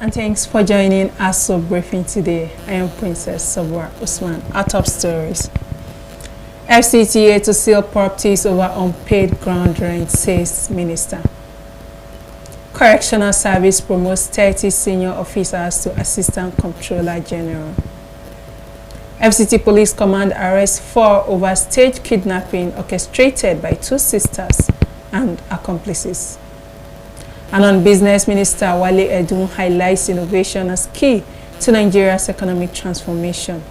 And thanks for joining Aso Briefing today. I am Princess Sabwa Usman. Our top stories. FCTA to seal properties over unpaid ground rent, says Minister. Correctional Service promotes 30 senior officers to Assistant Comptroller General. FCT Police Command arrests 4 over staged kidnapping orchestrated by 2 sisters and accomplices. And on Business, Minister Wale Edun highlights innovation as key to Nigeria's economic transformation.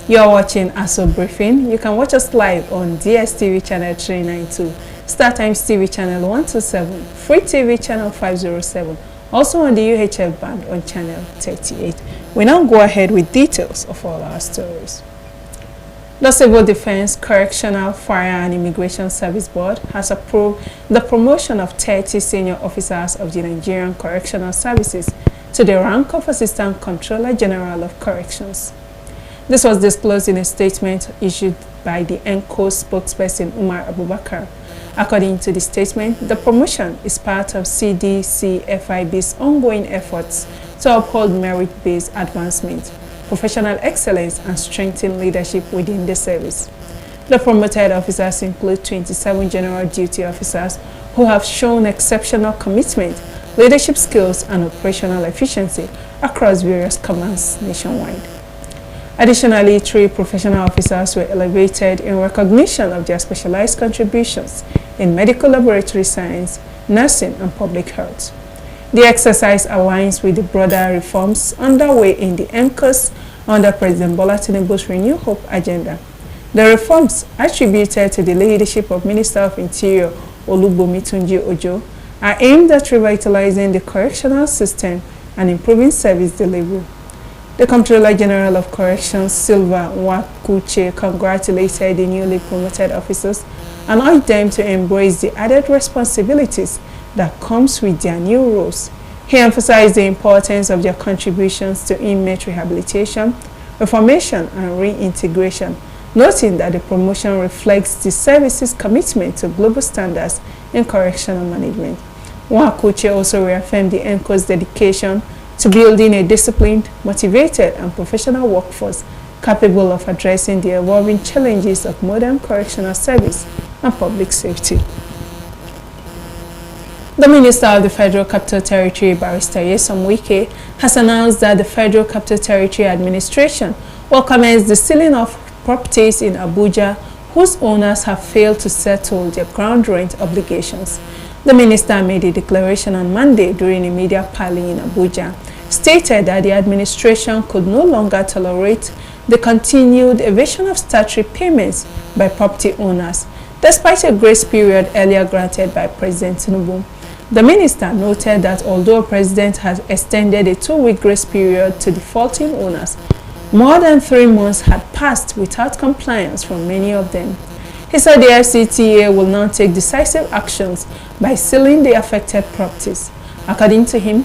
You're watching Aso Briefing. You can watch us live on DSTV channel 392, StarTimes TV channel 127, Free TV channel 507, also on the UHF band on channel 38. We now go ahead with details of all our stories. The Civil Defense, Correctional, Fire and Immigration Service Board has approved the promotion of 30 senior officers of the Nigerian Correctional Services to the rank of Assistant Comptroller General of Corrections. This was disclosed in a statement issued by the ENCO spokesperson Umar Abubakar. According to the statement, the promotion is part of CDCFIB's ongoing efforts to uphold merit-based advancement, professional excellence, and strengthen leadership within the service. The promoted officers include 27 general duty officers who have shown exceptional commitment, leadership skills, and operational efficiency across various commands nationwide. Additionally, 3 professional officers were elevated in recognition of their specialized contributions in medical laboratory science, nursing, and public health. The exercise aligns with the broader reforms underway in the ENCOS under President Bola Tinubu's Renew Hope agenda. The reforms, attributed to the leadership of Minister of Interior Olubomi Tunji Ojo, are aimed at revitalizing the correctional system and improving service delivery. The Comptroller General of Corrections, Silva Nwakuche, congratulated the newly promoted officers and urged them to embrace the added responsibilities that comes with their new roles. He emphasized the importance of their contributions to inmate rehabilitation, reformation, and reintegration, noting that the promotion reflects the service's commitment to global standards in correctional management. Nwakuche also reaffirmed the ENCO's dedication to building a disciplined, motivated, and professional workforce capable of addressing the evolving challenges of modern correctional service and public safety. The Minister of the Federal Capital Territory, Barrister Nyesom Wike, has announced that the Federal Capital Territory Administration will commence the sealing of properties in Abuja whose owners have failed to settle their ground rent obligations. The minister made a declaration on Monday during a media parley in Abuja, stated that the administration could no longer tolerate the continued evasion of statutory payments by property owners, despite a grace period earlier granted by President Tinubu. The minister noted that although the president has extended a 2-week grace period to defaulting owners, more than 3 months had passed without compliance from many of them. He said the FCTA will now take decisive actions by sealing the affected properties. According to him,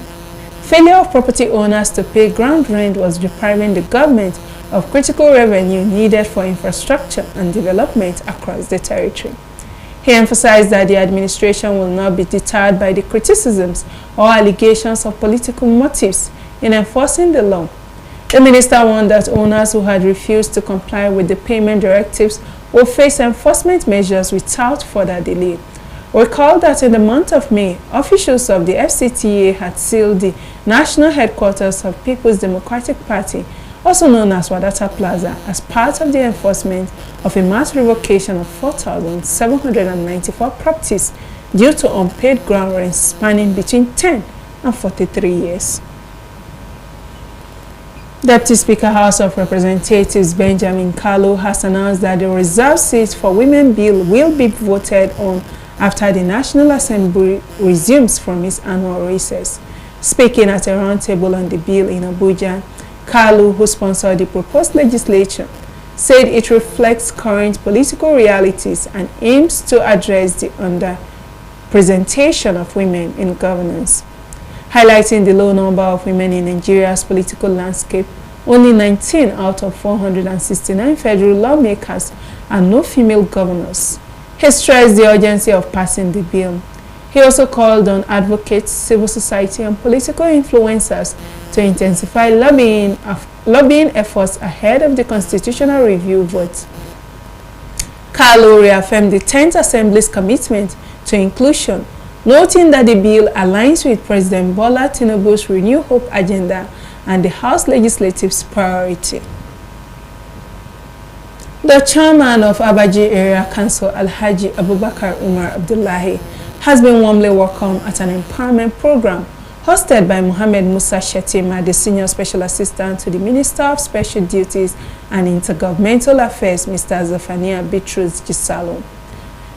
failure of property owners to pay ground rent was depriving the government of critical revenue needed for infrastructure and development across the territory. He emphasized that the administration will not be deterred by the criticisms or allegations of political motives in enforcing the law. The minister warned that owners who had refused to comply with the payment directives will face enforcement measures without further delay. Recall that in the month of May, officials of the FCTA had sealed the national headquarters of People's Democratic Party, also known as Wadata Plaza, as part of the enforcement of a mass revocation of 4,794 properties due to unpaid ground rents spanning between 10 and 43 years. Deputy Speaker House of Representatives Benjamin Kalu has announced that the reserved seat for women bill will be voted on after the National Assembly resumes from its annual recess. Speaking at a roundtable on the bill in Abuja, Kalu, who sponsored the proposed legislation, said it reflects current political realities and aims to address the underrepresentation of women in governance. Highlighting the low number of women in Nigeria's political landscape, only 19 out of 469 federal lawmakers and no female governors. He stressed the urgency of passing the bill. He also called on advocates, civil society, and political influencers to intensify lobbying efforts ahead of the constitutional review vote. Carlo reaffirmed the 10th Assembly's commitment to inclusion, noting that the bill aligns with President Bola Tinubu's Renew Hope agenda and the House Legislative's priority. The chairman of Abaji Area Council, Alhaji Abubakar Umar Abdullahi, has been warmly welcomed at an empowerment program hosted by Mohammed Musa Shetima, the Senior Special Assistant to the Minister of Special Duties and Intergovernmental Affairs, Mr. Zafania Bitrus Gisalo.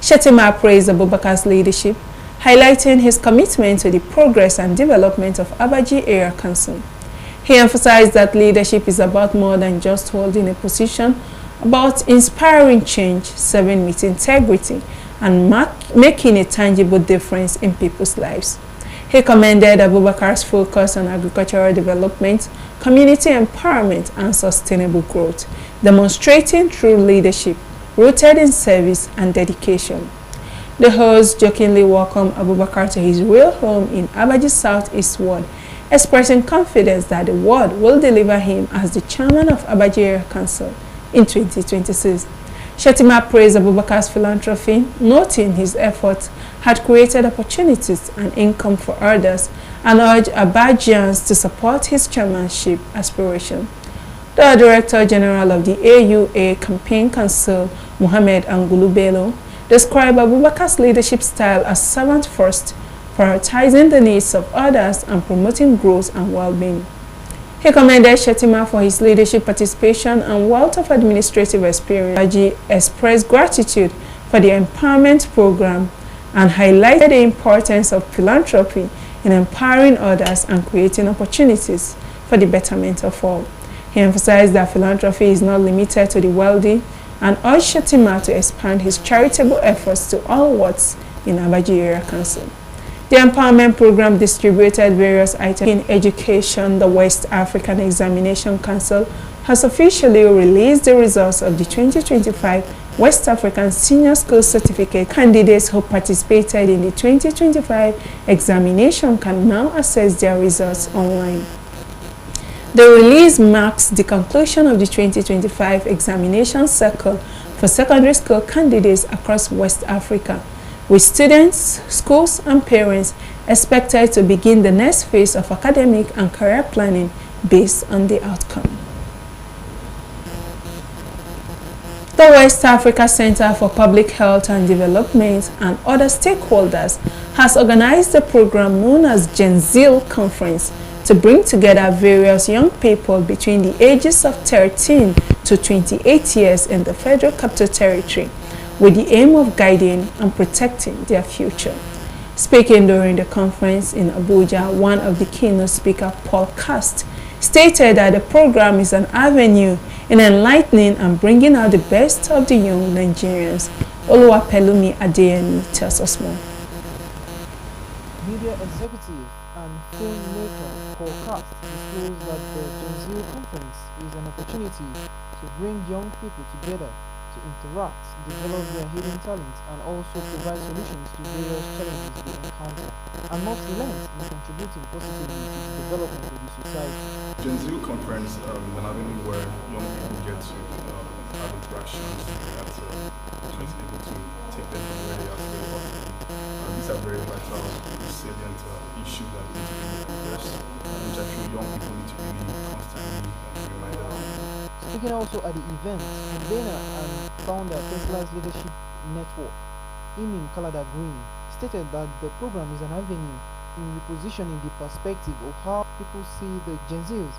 Shetima praised Abubakar's leadership, highlighting his commitment to the progress and development of Abaji Area Council. He emphasized that leadership is about more than just holding a position, about inspiring change, serving with integrity, and making a tangible difference in people's lives. He commended Abubakar's focus on agricultural development, community empowerment, and sustainable growth, demonstrating true leadership rooted in service and dedication. The host jokingly welcomed Abubakar to his real home in Abaji Southeast Ward, expressing confidence that the ward will deliver him as the chairman of Abaji Area Council in 2026. Shetima praised Abubakar's philanthropy, noting his efforts had created opportunities and income for others, and urged Abajians to support his chairmanship aspiration. The Director General of the AUA Campaign Council, Mohammed Angulu Bello, described Abubakar's leadership style as servant first, prioritizing the needs of others and promoting growth and well-being. He commended Shetima for his leadership participation and wealth of administrative experience. Abaji expressed gratitude for the empowerment program and highlighted the importance of philanthropy in empowering others and creating opportunities for the betterment of all. He emphasized that philanthropy is not limited to the wealthy and urged Shetima to expand his charitable efforts to all wards in Abaji Area Council. The empowerment program distributed various items in education. The West African Examination Council has officially released the results of the 2025 West African Senior School Certificate. Candidates who participated in the 2025 examination can now access their results online. The release marks the conclusion of the 2025 examination cycle for secondary school candidates across West Africa, with students, schools, and parents expected to begin the next phase of academic and career planning based on the outcome. The West Africa Center for Public Health and Development and other stakeholders has organized a program known as Genzil Conference to bring together various young people between the ages of 13 to 28 years in the Federal Capital Territory, with the aim of guiding and protecting their future. Speaking during the conference in Abuja, one of the keynote speakers, Paul Cast, stated that the program is an avenue in enlightening and bringing out the best of the young Nigerians. Oluwapelumi Adeyemi tells us more. Media executive and filmmaker Paul Cast disclosed that the Genzil Conference is an opportunity to bring young people together to interact, develop their hidden talents, and also provide solutions to various challenges they encounter, and not relent in contributing positively to the development of the society. Genzil Conference is an avenue where young people get to have interactions that is able to take them from where they are to where they want to be. These are very vital, salient issues that need to be addressed, which I feel young people need to be constantly reminded of. Speaking also at the event, convener and founder Tesla's Leadership Network, Imin Kalada Green, stated that the program is an avenue in repositioning the perspective of how people see the Genzils,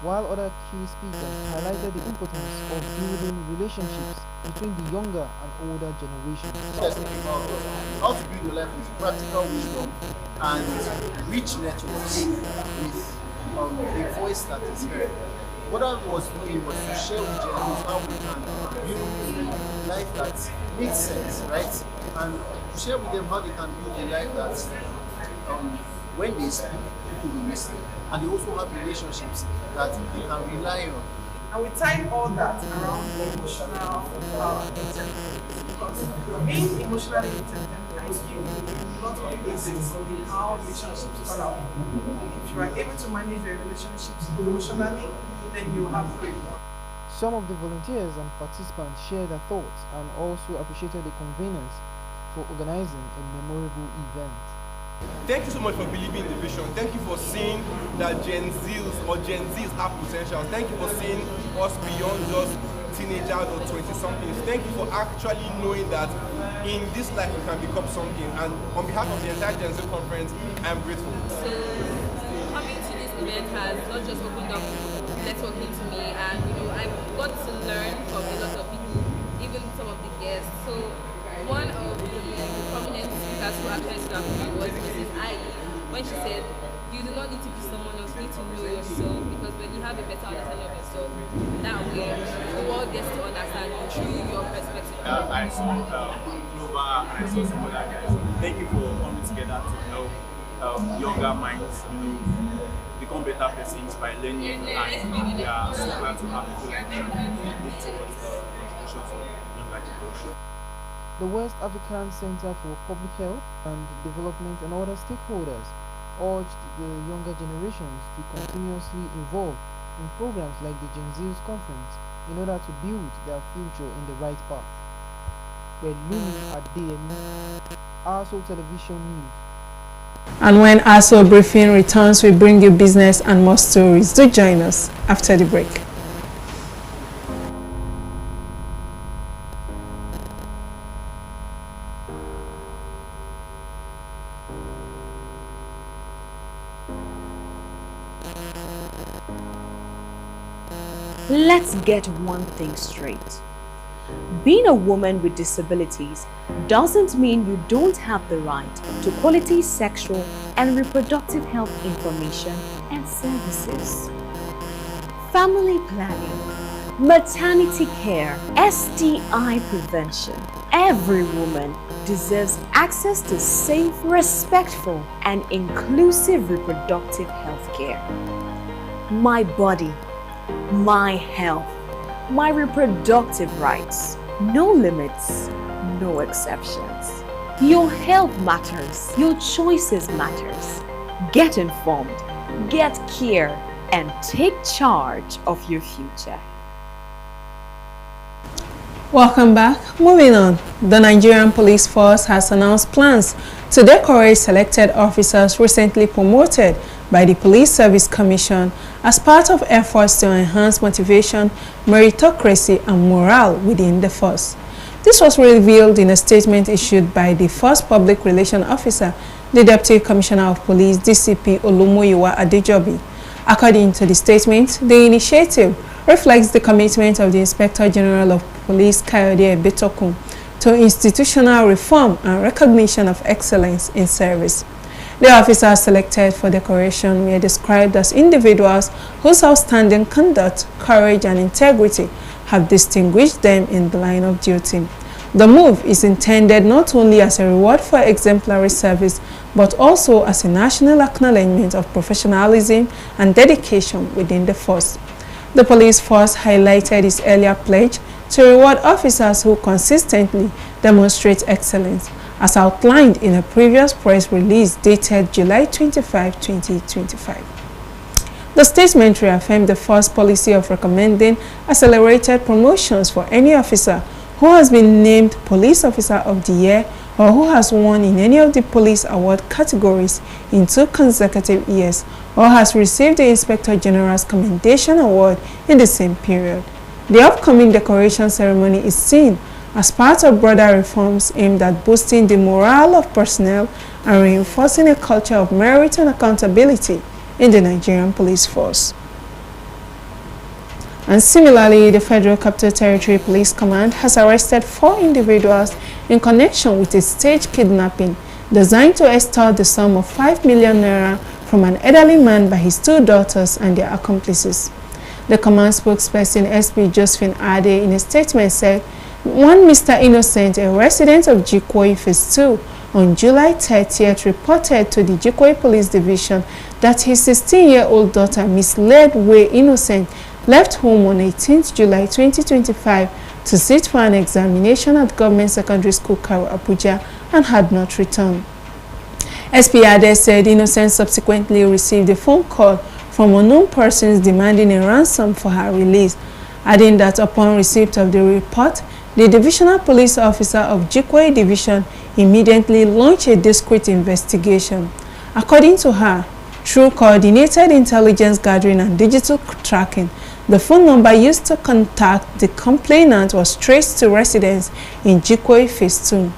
while other key speakers highlighted the importance of building relationships between the younger and older generations. How to build your life with practical wisdom and rich networks with a voice that is heard. What I was doing was to share with Genzils how we can build a life that makes sense, right? And to share with them how they can build a life that when they speak, people will listen. And they also have relationships that they can rely on. And we tie all that around emotional intelligence. Because being emotionally intelligent can put you a lot of basics in how relationships turn out. If you are able to manage your relationships emotionally, then you have great one. Some of the volunteers and participants shared their thoughts and also appreciated the conveners for organizing a memorable event. Thank you so much for believing in the vision. Thank you for seeing that Gen Zs have potential. Thank you for seeing us beyond just teenagers or 20-somethings. Thank you for actually knowing that in this life we can become something. And on behalf of the entire Gen Z conference, I'm grateful. So coming to this event has not just opened up networking to me, and I've got to learn from a lot of people, even some of the guests. So one of the prominent speakers who actually stood up to me was Mrs. I, when she said, you do not need to be someone else, you need to know yourself, because when you have a better understanding of yourself, that way the world gets to understand you through your perspective. I saw Nova and I saw some other guys. Thank you for coming together to help younger minds, become better persons by learning, and we are so glad to have people like you look towards the contribution for younger generation. The West African Center for Public Health and Development and other stakeholders urged the younger generations to continuously involve in programs like the Gen Z's conference in order to build their future in the right path. Pelumi Adeyemi, Aso Television News. And when Aso Briefing returns, we bring you business and more stories. Do join us after the break. Let's get one thing straight. Being a woman with disabilities doesn't mean you don't have the right to quality sexual and reproductive health information and services. Family planning, maternity care, STI prevention. Every woman deserves access to safe, respectful, and inclusive reproductive health care. My body, my health, my reproductive rights. No limits, no exceptions. Your health matters. Your choices matters. Get informed, get care, and take charge of your future. Welcome back. Moving on, the Nigerian Police Force has announced plans to decorate selected officers recently promoted by the Police Service Commission as part of efforts to enhance motivation, meritocracy, and morale within the force. This was revealed in a statement issued by the Force Public Relations Officer, the Deputy Commissioner of Police, DCP Olumoyiwa Adejobi. According to the statement, the initiative reflects the commitment of the Inspector General of Police, Kayode Ebetokun, to institutional reform and recognition of excellence in service. The officers selected for decoration were described as individuals whose outstanding conduct, courage, and integrity have distinguished them in the line of duty. The move is intended not only as a reward for exemplary service, but also as a national acknowledgement of professionalism and dedication within the force. The police force highlighted its earlier pledge to reward officers who consistently demonstrate excellence, as outlined in a previous press release dated July 25, 2025. The statement reaffirmed the force policy of recommending accelerated promotions for any officer who has been named Police Officer of the Year or who has won in any of the police award categories in 2 consecutive years or has received the Inspector General's Commendation Award in the same period. The upcoming decoration ceremony is seen as part of broader reforms aimed at boosting the morale of personnel and reinforcing a culture of merit and accountability in the Nigerian police force. And similarly, the Federal Capital Territory Police Command has arrested 4 individuals in connection with a staged kidnapping designed to extort the sum of 5 million naira from an elderly man by his 2 daughters and their accomplices. The command spokesperson, SP Josephine Ade, in a statement said, one Mr. Innocent, a resident of Jikoi Phase 2, on July 30th reported to the Jikoi Police Division that his 16-year-old daughter, Miss Ledway Innocent, left home on 18th July 2025 to sit for an examination at Government Secondary School, Karo, Abuja, and had not returned. SP Ade said Innocent subsequently received a phone call from unknown persons demanding a ransom for her release, adding that upon receipt of the report, the divisional police officer of Jikwe Division immediately launched a discreet investigation. According to her, through coordinated intelligence gathering and digital tracking, the phone number used to contact the complainant was traced to residents in Jikwe Phase 2.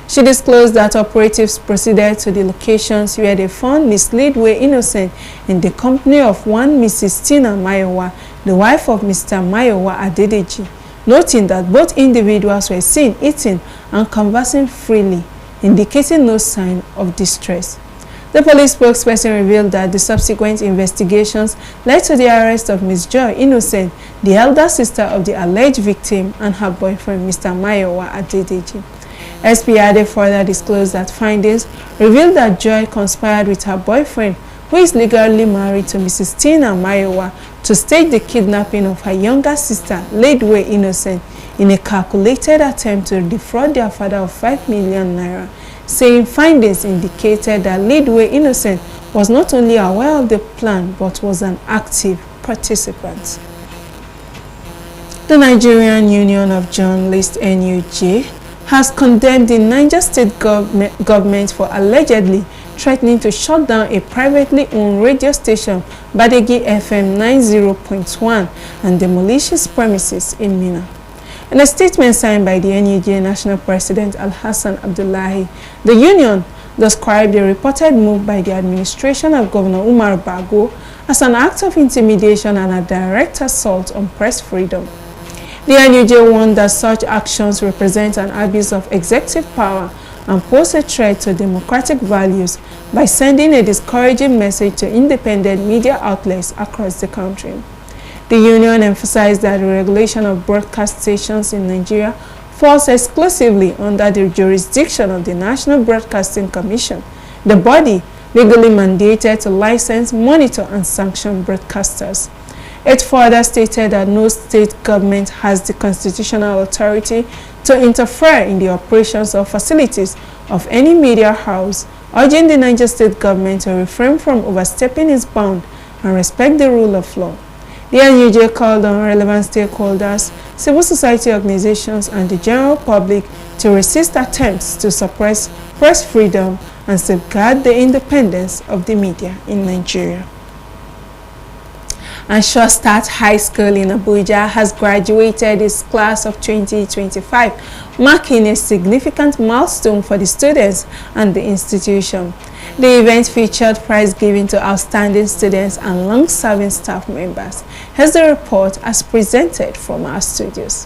She disclosed that operatives proceeded to the locations where they found Miss Leadway Innocent in the company of one Mrs. Tina Mayowa, the wife of Mr. Mayowa Adedeji, noting that both individuals were seen eating and conversing freely, indicating no sign of distress. The police spokesperson revealed that the subsequent investigations led to the arrest of Ms. Joy Innocent, the elder sister of the alleged victim, and her boyfriend, Mr. Mayowa Adedeji. SP Ade further disclosed that findings revealed that Joy conspired with her boyfriend, who is legally married to Mrs. Tina Mayowa, to stage the kidnapping of her younger sister, Leadway Innocent, in a calculated attempt to defraud their father of 5 million naira, saying findings indicated that Leadway Innocent was not only aware of the plan but was an active participant. The Nigerian Union of Journalists (NUJ) has condemned the Niger State government for allegedly threatening to shut down a privately owned radio station, Badegi FM 90.1, and demolish its premises in Minna. In a statement signed by the NUJ National President Al-Hassan Abdullahi, the union described the reported move by the administration of Governor Umar Bago as an act of intimidation and a direct assault on press freedom. The NUJ warned that such actions represent an abuse of executive power and pose a threat to democratic values by sending a discouraging message to independent media outlets across the country. The union emphasized that the regulation of broadcast stations in Nigeria falls exclusively under the jurisdiction of the National Broadcasting Commission, the body legally mandated to license, monitor, and sanction broadcasters. It further stated that no state government has the constitutional authority to interfere in the operations or facilities of any media house, urging the Niger State government to refrain from overstepping its bound and respect the rule of law. The NUJ called on relevant stakeholders, civil society organizations, and the general public to resist attempts to suppress press freedom and safeguard the independence of the media in Nigeria. And Shore Start High School in Abuja has graduated its class of 2025, marking a significant milestone for the students and the institution. The event featured prize giving to outstanding students and long-serving staff members. Here's the report as presented from our studios.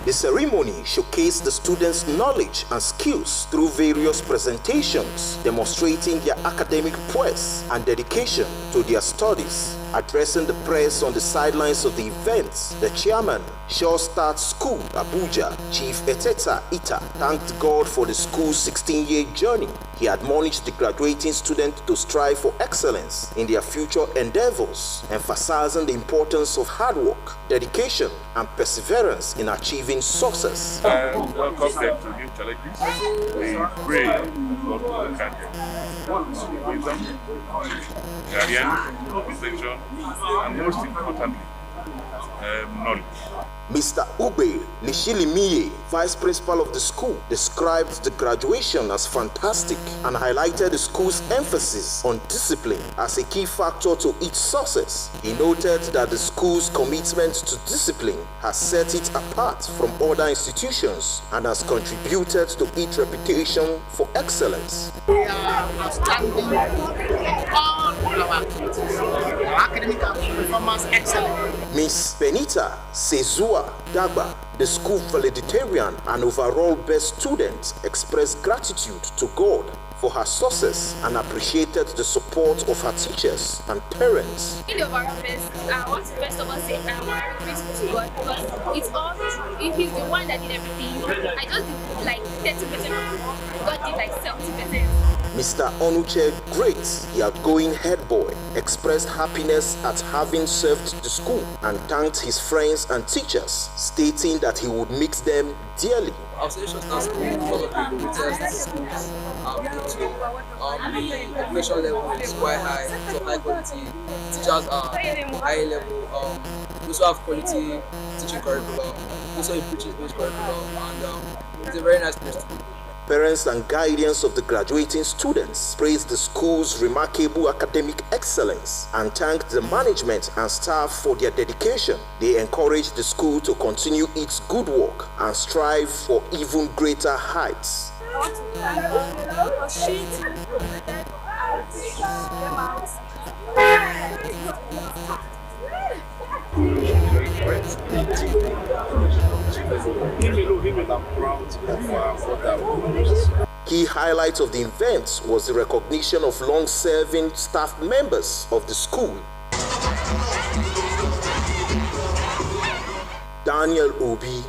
The ceremony showcased the students' knowledge and skills through various presentations, demonstrating their academic prowess and dedication to their studies. Addressing the press on the sidelines of the events, the chairman, Shore Start School, Abuja, Chief Eteta Ita, thanked God for the school's 16-year journey. He admonished the graduating students to strive for excellence in their future endeavors, emphasizing the importance of hard work, dedication, and perseverance in achieving success. Welcome them to new challenges. We pray God will look at them. Wisdom, career, distinction, and most importantly, knowledge. Mr. Ube Nishilimiye, Vice Principal of the school, described the graduation as fantastic and highlighted the school's emphasis on discipline as a key factor to its success. He noted that the school's commitment to discipline has set it apart from other institutions and has contributed to its reputation for excellence. We are outstanding all our activities. Our academic performance excellent. Miss Benita Sezua Dagba, the school valedictorian and overall best student, expressed gratitude to God for her success and appreciated the support of her teachers and parents. In the overall best, I want to first of all say I'm grateful to God because it's all true. He's the one that did everything. I just did like 30% of the work. God did like 70%. Mr. Onuche, great, the outgoing head boy, expressed happiness at having served the school and thanked his friends and teachers, stating that he would miss them dearly. Our solutions now school because of the latest schools the education level is quite high, it's of high quality, teachers are high level, we also have quality teaching curriculum, we also have preaching-based curriculum, and it's a very nice place to be. Parents and guardians of the graduating students praised the school's remarkable academic excellence and thanked the management and staff for their dedication. They encouraged the school to continue its good work and strive for even greater heights. I want to thank God for shooting promoted and came out. Key highlights of the event was the recognition of long-serving staff members of the school. Daniel Obi,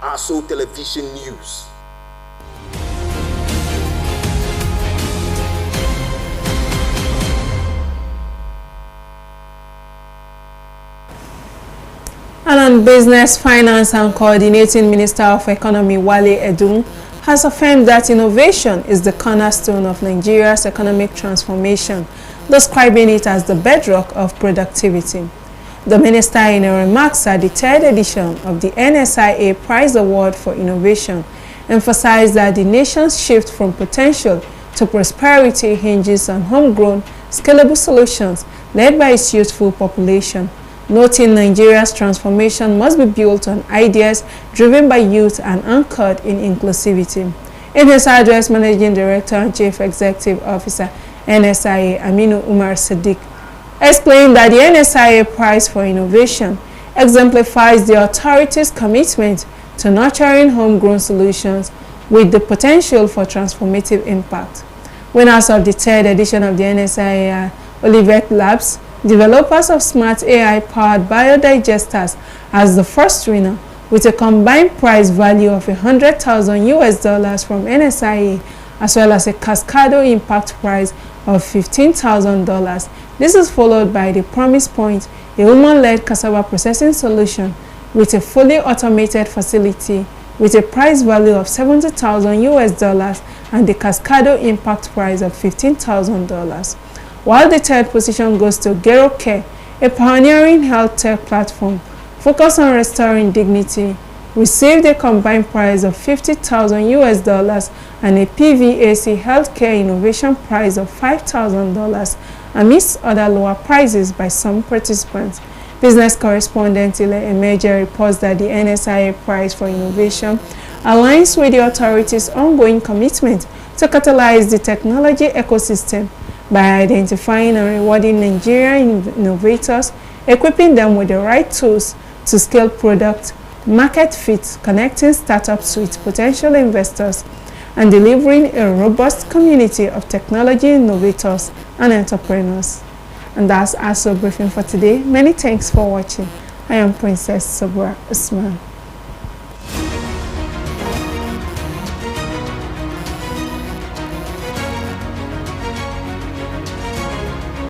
Aso Television News. And on business, finance and coordinating Minister of Economy Wale Edun has affirmed that innovation is the cornerstone of Nigeria's economic transformation, describing it as the bedrock of productivity. The minister, in her remarks at the third edition of the NSIA Prize Award for Innovation, emphasized that the nation's shift from potential to prosperity hinges on homegrown, scalable solutions led by its youthful population, noting Nigeria's transformation must be built on ideas driven by youth and anchored in inclusivity. In his address, Managing Director and Chief Executive Officer, NSIA, Aminu Umar Sadiq, explained that the NSIA Prize for Innovation exemplifies the authority's commitment to nurturing homegrown solutions with the potential for transformative impact. Winners of the third edition of the NSIA Olivet Labs, developers of smart AI-powered biodigesters, as the first winner, with a combined prize value of $100,000 from NSIA, as well as a Cascado Impact Prize of $15,000. This is followed by the Promise Point, a woman-led cassava processing solution with a fully automated facility with a prize value of $70,000 and the Cascado Impact Prize of $15,000. While the third position goes to Gero Care, a pioneering health tech platform focused on restoring dignity, received a combined prize of $50,000 and a PVAC Healthcare Innovation Prize of $5,000, amidst other lower prizes by some participants. Business correspondent Ile Emeje reports that the NSIA Prize for Innovation aligns with the authority's ongoing commitment to catalyze the technology ecosystem by identifying and rewarding Nigerian innovators, equipping them with the right tools to scale product, market fit, connecting startups with potential investors, and delivering a robust community of technology innovators and entrepreneurs. And that's Aso Briefing for today. Many thanks for watching. I am Princess Sobra Usman.